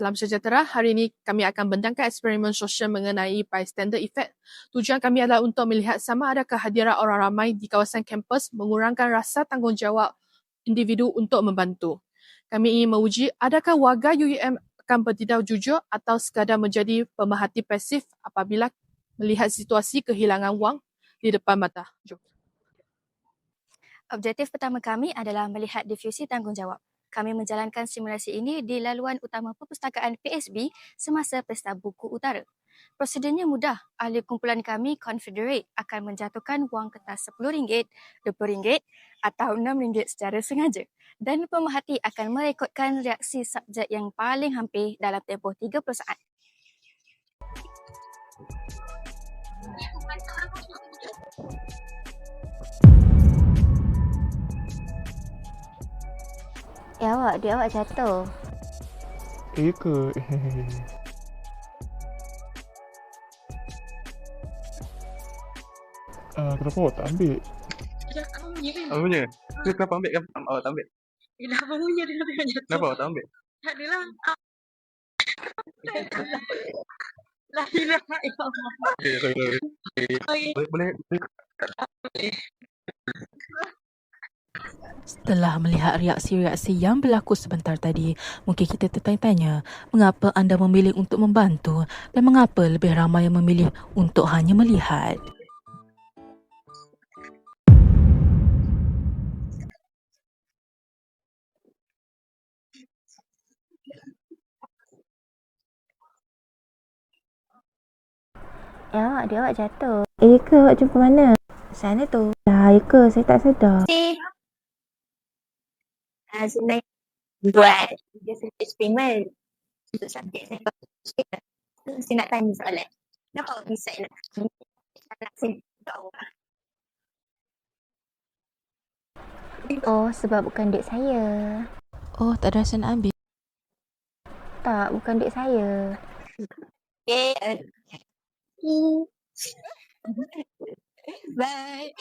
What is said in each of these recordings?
Salam sejahtera. Hari ini kami akan bentangkan eksperimen sosial mengenai bystander effect. Tujuan kami adalah untuk melihat sama ada kehadiran orang ramai di kawasan kampus mengurangkan rasa tanggungjawab individu untuk membantu. Kami ingin menguji adakah warga UUM akan bertindak jujur atau sekadar menjadi pemerhati pasif apabila melihat situasi kehilangan wang di depan mata. Jom. Objektif pertama kami adalah melihat difusi tanggungjawab. Kami menjalankan simulasi ini di laluan utama perpustakaan PSB semasa Pesta Buku Utara. Prosedurnya mudah. Ahli kumpulan kami, Confederate, akan menjatuhkan wang kertas RM10, RM20 atau RM6 secara sengaja. Dan pemerhati akan merekodkan reaksi subjek yang paling hampir dalam tempoh 30 saat. Duit awak jatuh. Ke? Kenapa awak tak ambil? Ya, abang punya kan? Abang punya? Kenapa ambil kan? Awak tak ambil? Yelah, abang punya dia kata jatuh. Kenapa awak tak ambil? Tak adalah. La ilaha illallah. Okey. Boleh. Setelah melihat reaksi-reaksi yang berlaku sebentar tadi, mungkin kita tertanya-tanya mengapa anda memilih untuk membantu dan mengapa lebih ramai yang memilih untuk hanya melihat. Duit awak jatuh. Ke awak jumpa mana? Sana tu. Saya tak sedar. Sebenarnya buat eksperimen untuk subjek saya. Saya nak tanya soalan. Kenapa awak decide nak send untuk awak? Oh, sebab bukan duit saya. Oh, tak ada rasa nak ambil. Tak, bukan duit saya. Okay. Bye.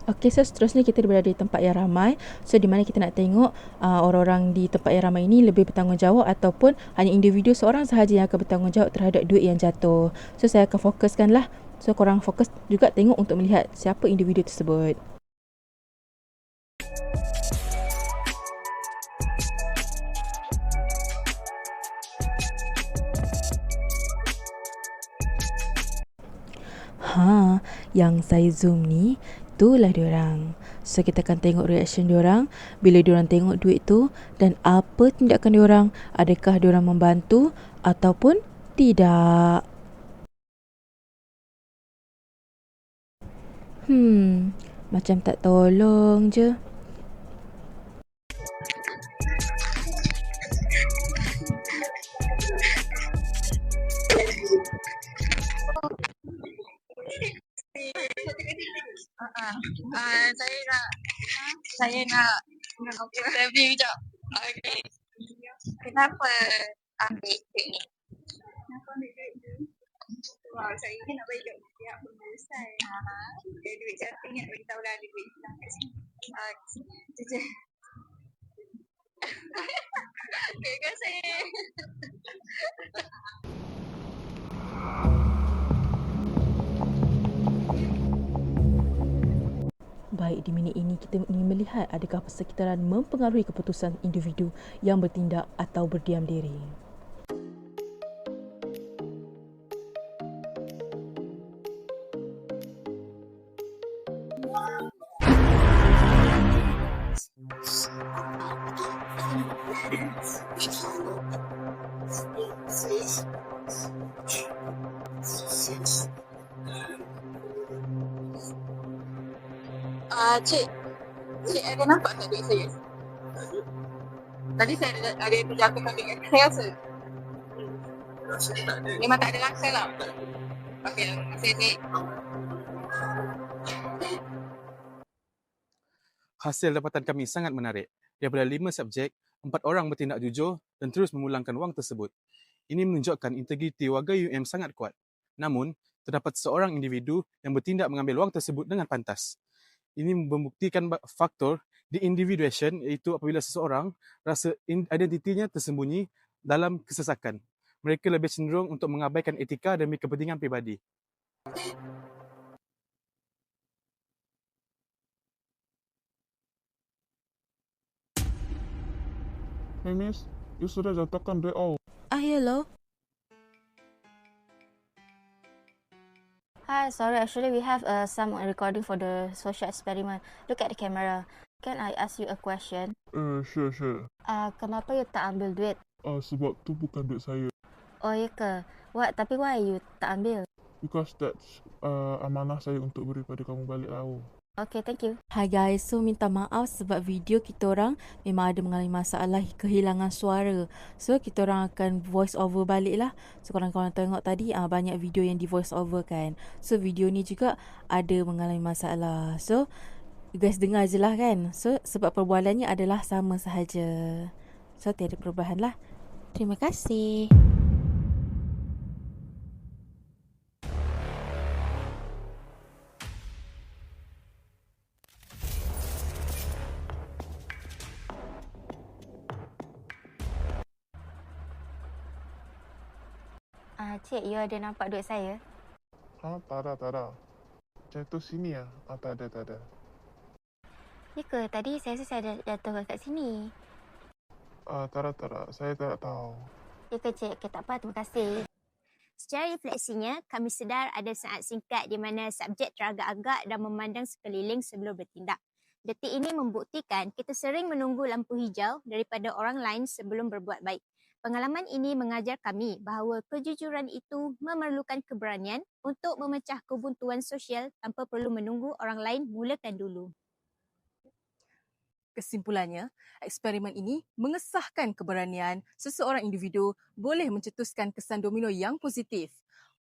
Okey, so seterusnya kita berada di tempat yang ramai. So di mana kita nak tengok orang-orang di tempat yang ramai ini lebih bertanggungjawab ataupun hanya individu seorang sahaja yang akan bertanggungjawab terhadap duit yang jatuh. So saya akan fokuskan lah. So korang fokus juga tengok untuk melihat siapa individu tersebut. Yang saya zoom ni, itulah diorang. So kita akan tengok reaction diorang bila diorang tengok duit tu dan apa tindakan diorang. Adakah diorang membantu ataupun tidak. Macam tak tolong je. Saya nak interview jap. Okay. Kenapa ambil duit ni? Kenapa ambil duit tu? Sebab saya kan nak bagi kat pihak pengurusan. Duit jatuh ingat beritahu lah ada duit hilang kat sini. Itu je. Terima kasih. Baik, di minit ini kita ingin melihat adakah persekitaran mempengaruhi keputusan individu yang bertindak atau berdiam diri. Cik ada nampak tak duit saya? Tadi saya ada terjatuhkan duit saya rasa. Memang tak ada rasa lah. Okey, terima kasih cik. Hasil dapatan kami sangat menarik. Daripada 5 subjek, 4 orang bertindak jujur dan terus memulangkan wang tersebut. Ini menunjukkan integriti warga UM sangat kuat. Namun, terdapat seorang individu yang bertindak mengambil wang tersebut dengan pantas. Ini membuktikan faktor de-individuation, iaitu apabila seseorang rasa identitinya tersembunyi dalam kesesakan. Mereka lebih cenderung untuk mengabaikan etika demi kepentingan pribadi. Hey miss, you sudah jatuhkan DO. Hello. Hi, sorry, actually we have some recording for the social experiment. Look at the camera. Can I ask you a question? Sure. Kenapa you tak ambil duit? Sebab tu bukan duit saya. Oh, ya ke? Tapi why you tak ambil? Because that's amanah saya untuk beri pada kamu balik tahu. Okay, thank you. Hi guys, so minta maaf sebab video kita orang memang ada mengalami masalah kehilangan suara. So kita orang akan voice over balik lah. So korang-korang tengok tadi banyak video yang di voice over kan. So video ni juga ada mengalami masalah. So you guys dengar je lah kan. So sebab perbualannya adalah sama sahaja. So tiada perubahan lah. Terima kasih. Cik, you ada nampak duit saya? Tak ada. Jatuh sini ya? Tak ada. Ya ke? Tadi saya rasa saya ada jatuh kat sini. Tak ada. Saya tak tahu. Ya ke, Cik? Okay, tak apa. Terima kasih. Secara refleksinya, kami sedar ada saat singkat di mana subjek teragak-agak dan memandang sekeliling sebelum bertindak. Detik ini membuktikan kita sering menunggu lampu hijau daripada orang lain sebelum berbuat baik. Pengalaman ini mengajar kami bahawa kejujuran itu memerlukan keberanian untuk memecah kebuntuan sosial tanpa perlu menunggu orang lain mulakan dulu. Kesimpulannya, eksperimen ini mengesahkan keberanian seseorang individu boleh mencetuskan kesan domino yang positif.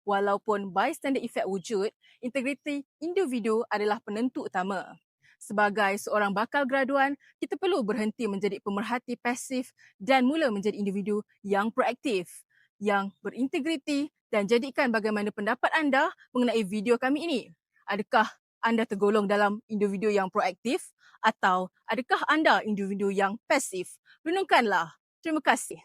Walaupun bystander effect wujud, integriti individu adalah penentu utama. Sebagai seorang bakal graduan, kita perlu berhenti menjadi pemerhati pasif dan mula menjadi individu yang proaktif, yang berintegriti dan jadikan bagaimana pendapat anda mengenai video kami ini. Adakah anda tergolong dalam individu yang proaktif atau adakah anda individu yang pasif? Renungkanlah. Terima kasih.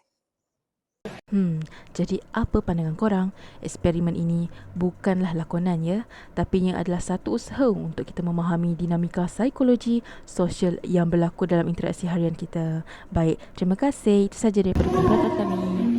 Jadi apa pandangan korang? Eksperimen ini bukanlah lakonan ya, tapi ia adalah satu usaha untuk kita memahami dinamika psikologi sosial yang berlaku dalam interaksi harian kita. Baik, terima kasih. Itu sahaja daripada program kami.